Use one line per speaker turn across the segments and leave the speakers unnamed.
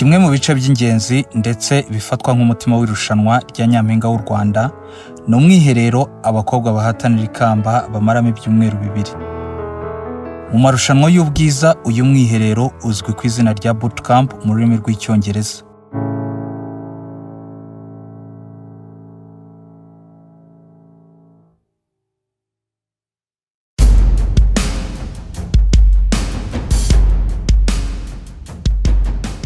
kimwe mu bice by'ingenzi ndetse bifatwa nk'umutima w'irushanwa rya Nyampinga w'u Rwanda ni umwiherero abakobwa bahatanira ikamba bamaramo ibyumweru 2. Mu marushanwa y'ubwiza uyu mwiherero uzwi ku izina rya bootcamp mu rurimi rw'icyongereza.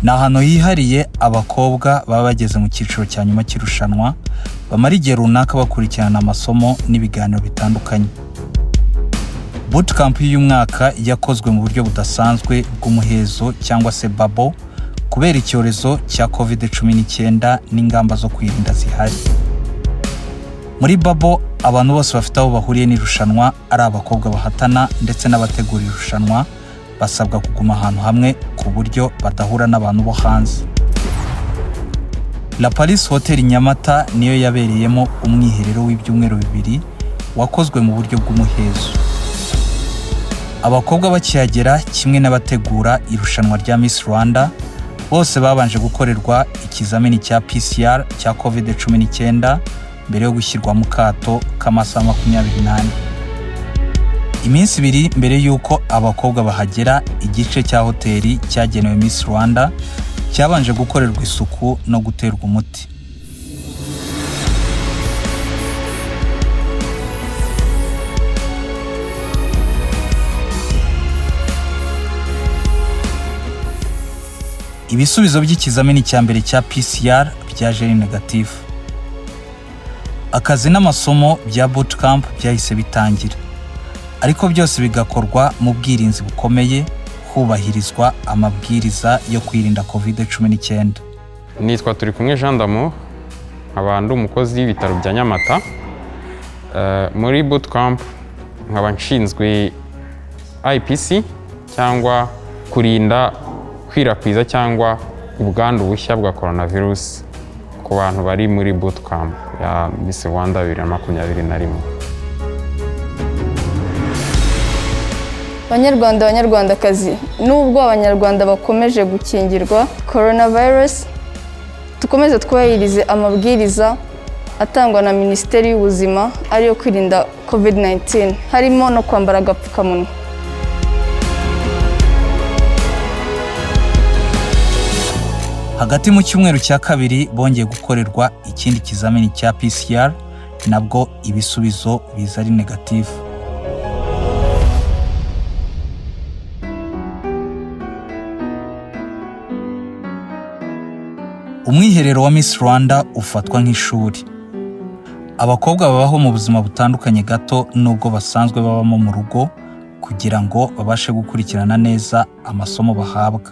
Ni ahantu hihariye abakobwa baba bageze mu cyiciro cya nyuma cy'irushanwa bamara igihe runaka bakurikirana amasomo n'ibiganiro bitandukanye. Bootcamp y'uyu mwaka yakozwe mu buryo budasanzwe bw'umuhezo cyangwa se bubble kubera icyorezo cya COVID-19 n'ingamba zo kwirinda zihari. Muri bubble abantu bose bafite aho bahuriye n'irushanwa ari abakobwa bahatana ndetse n'abategura irushanwa basabwa kuguma ahantu hamwe ku buryo badahura n'abantu bo hanze. La Paris Hotel Nyamata niyo yabereyemo umwiherero w'ibyumweru 2 wakozwe mu buryo bw'umuhezo. Abakobwa bakihagera kimwe n'abategura irushanwa rya Miss Rwanda bose babanje gukorerwa ikizamini cya PCR cya COVID-19 mbere yo gushyirwa mu kato k'amasaha 28. Iminsi 2 mbere y'uko abakobwa bahagera, igice cya hoteli cyagenewe Miss Rwanda cyabanje gukorerwa isuku no guterwa umuti. Ibisubizo by'ikizamini cya mbere cya PCR byaje ari negative. Akazi n'amasomo bya bootcamp byahise bitangira, ariko byose bigakorwa mu bwirinzi bukomeye, hubahirizwa amabwiriza yo kwirinda COVID-19.
Nitwa Turikumwe Jean d'Amour, nkaba umukozi w'ibitaro bya Nyamata. Muri bootcamp nkaba nshinzwe IPC cyangwa kurinda kwirakiza cyangwa ubwandu bushya bwa coronavirus ku bantu bari muri bootcamp ya Miss Rwanda 2021.
Banyarwandakazi, nubwo abanyarwanda bakomeje gukingirwa coronavirus, tukomeze twubahirize amabwiriza atangwa na Minisiteri y'Ubuzima ariyo kwirinda COVID-19, harimo no kwambara agapfukamunwa.
Hagati mu cyumweru cya 2 bongeye gukorerwa ikindi kizamini cya PCR, nabwo ibisubizo biza ari negative. Umwiherero wa Miss Rwanda ufatwa nk'ishuri. Abakobwa babaho mu buzima butandukanye gato nubwo basanzwe babamo mu rugo kugira ngo babashe gukurikirana neza amasomo bahabwa.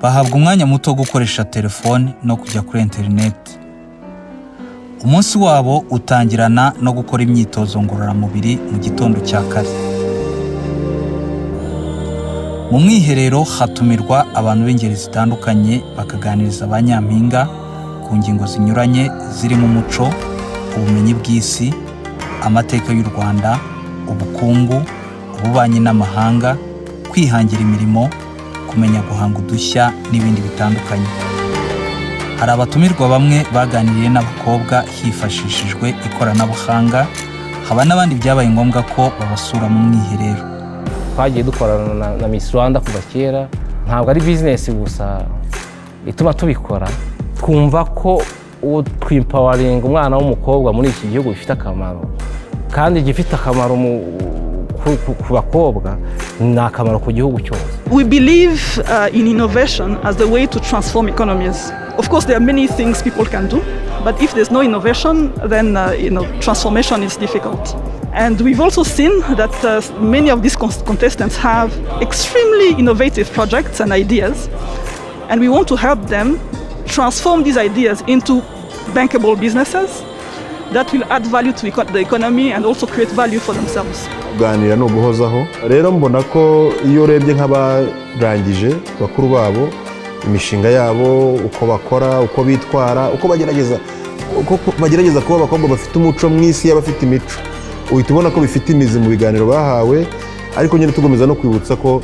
Bahabwa umwanya muto wo gukoresha telefone no kujya kuri internet. Umunsi wabo utangirana no gukora imyitozo ngororamubiri mu gitondo cya kare. Mu mwiherero hatumirwa abantu b'ingeri zitandukanye bakaganiriza abanyampinga ku ngingo zinyuranye zirimo umuco, ubumenyi bw'isi, amateka y'u Rwanda, ubukungu, ububanyi n'amahanga, kwihangira imirimo, kumenya guhanga udushya n'ibindi bitandukanye. Hari abatumirwa bamwe baganiriye n'abakobwa hifashishijwe ikoranabuhanga, haba n'abandi byabaye ngombwa ko babasura mu mwiherero.
Twagiye dukorana na Miss Rwanda kuva kera, ntabwo ari business gusa ituma tubikora, twumva ko twimpowering umwana w'umukobwa muri iki gihugu bifite akamaro, kandi gifite akamaro ku bakobwa ni akamaro ku gihugu cyose.
We believe in innovation as the way to transform economies. Of course, there are many things people can do, but if there's no innovation, then transformation is difficult. And we've also seen that many of these contestants have extremely innovative projects and ideas, and we want to help them transform these ideas into bankable businesses that will add value to the economy and also create value for themselves.
Kuganira no guhozaho rero mbona ko iyo urebye nk'abarangije bakuru babo imishinga yabo uko bakora uko bitwara uko bagerageza kuba abakobwa bafite umuco mw'isi y'abafite imico, uhita ubona ko bifite imizi mu biganiro bahawe, ariko nyine tugomeza no kwibutsa ko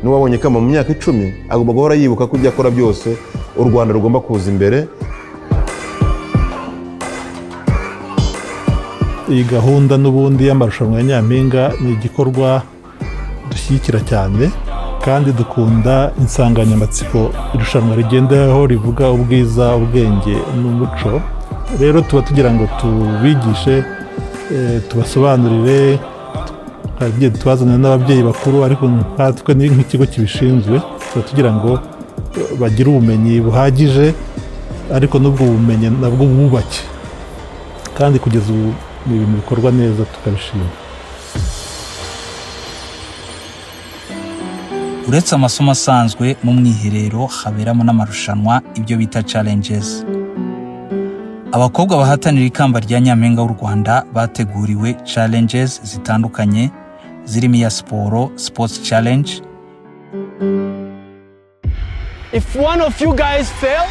n'uwabonye ikamba mu myaka 10 agomba guhora yibuka ko ibyo akora byose u Rwanda rugomba kuza imbere.
Iyi gahunda n'ubundi y'amarushanwa ya Nyampinga ni igikorwa dushyigikira cyane kandi dukunda insanganyamatsiko irushanwa rigendeho rivuga ubwiza, ubwenge n'umuco. Rero tuba tugira ngo tubigishe, tubasobanurire, kandi tubazanira n'ababyeyi bakuru, ariko natwe ni nk'ikigo kibishinzwe tuba tugira ngo bagire ubumenyi buhagije, ariko n'ubwo bumenyi nabwo bubake, kandi kugeza ubu ni ibintu bikorwa neza tukabishima.
Uretse amasomo asanzwe mu mwiherero haberamo n'amarushanwa, ibyo bita challenges. Abakobwa bahatanira ikamba rya Nyampinga w'u Rwanda bateguriwe challenges zitandukanye zirimo iya siporo, sports challenge.
If one of you guys fail,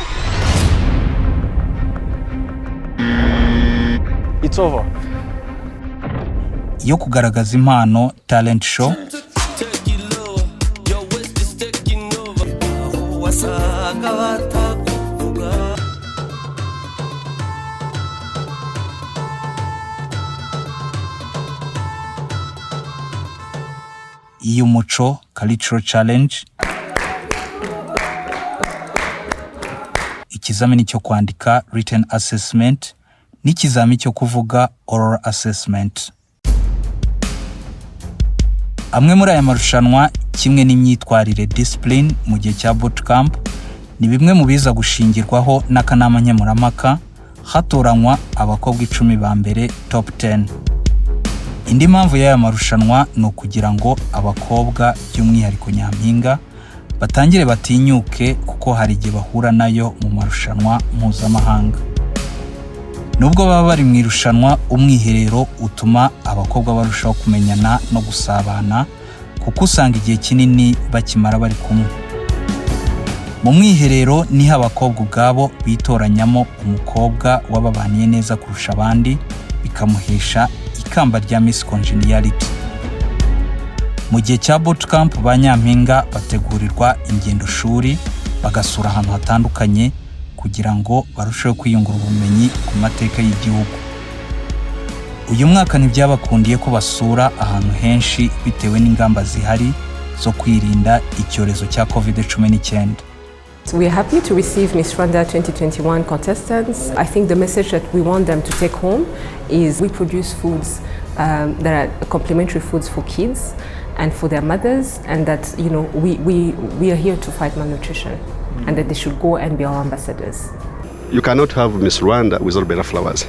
it's over.
Iyo kugaragaza impano, talent show. Iy'umuco, cultural challenge. Ikizamini cyo kwandika, written assessment, n'ikizamini cyo kuvuga, oral assessment. Amwe muri aya marushanwa kimwe n'imyitwarire, discipline, mu gihe cya bootcamp ni bimwe mu biza gushingirwaho n'akanama nkemurampaka hatoranywa abakobwa 10 ba mbere, top 10. Indi mpamvu y'aya marushanwa ni ukugira ngo abakobwa by'umwihariko Nyampinga batangire batinyuke, kuko hari igihe bahura nayo mu marushanwa mpuzamahanga. Nubwo baba bari mu irushanwa, umwiherero utuma abakobwa barushaho kumenyana no gusabana, kuko usanga igihe kinini bakimara bari kumwe. Mu mwiherero niho abakobwa ubwabo bitoranyamo umukobwa wababaniye neza kurusha abandi, bikamuhesha ikamba rya Miss Congeniality. Mu gihe cya bootcamp ba Nyampinga bategurirwa ingendo shuri, bagasura ahantu hatandukanye kugira ngo barusheho kwiyungura ubumenyi ku mateka y'igihugu. Uyu mwaka ntibyabakundiye ko basura ahantu henshi bitewe n'ingamba zihari zo kwirinda icyorezo cya COVID-19.
We are happy to receive Miss Rwanda 2021 contestants. I think the message that we want them to take home is we produce foods that are complementary foods for kids and for their mothers, and that we are here to fight malnutrition, and that they should go and be our ambassadors.
You cannot have Miss Rwanda without better flowers,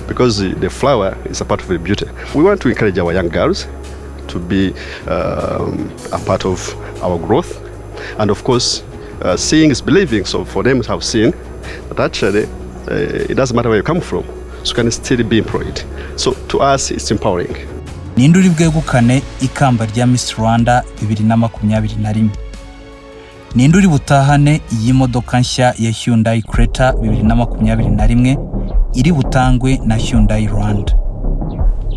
because the flower is a part of the beauty. We want to encourage our young girls to be a part of our growth, and of course, seeing is believing. So for them to have seen that actually it doesn't matter where you come from, so you can still be employed. So to us, it's empowering.
Ninde uri bwegukane ikamba rya Miss Rwanda 2021? Ninde uri butahane iyi modoka nshya ya Hyundai Creta 2021 iri butangwe na Hyundai Rwanda?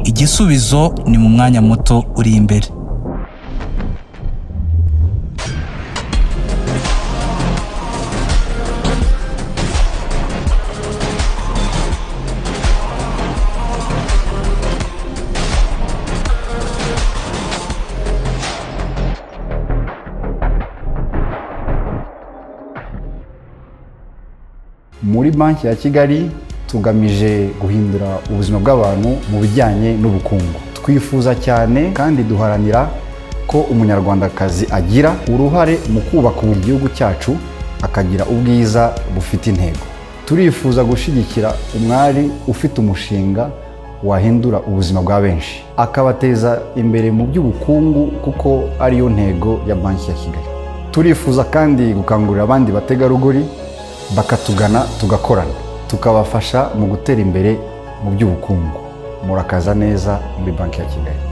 Igisubizo ni mu mwanya muto uri imbere.
Muri Banki ya Kigali tugamije guhindura ubuzima bw'abantu mu bijyanye n'ubukungu. Twifuza cyane kandi duharanira ko umunyarwandakazi agira uruhare mu kubaka igihugu cyacu, akagira ubwiza bufite intego. Turifuza gushyigikira umwari ufite umushinga wahindura ubuzima bwa benshi, akabateza imbere mu by'ubukungu, kuko ariyo ntego ya Banki ya Kigali. Turifuza kandi gukangurira abandi bategarugori bakatugana, tugakorana, tukabafasha mu gutera imbere mu by'ubukungu. Murakaza neza muri Banki ya Kigali.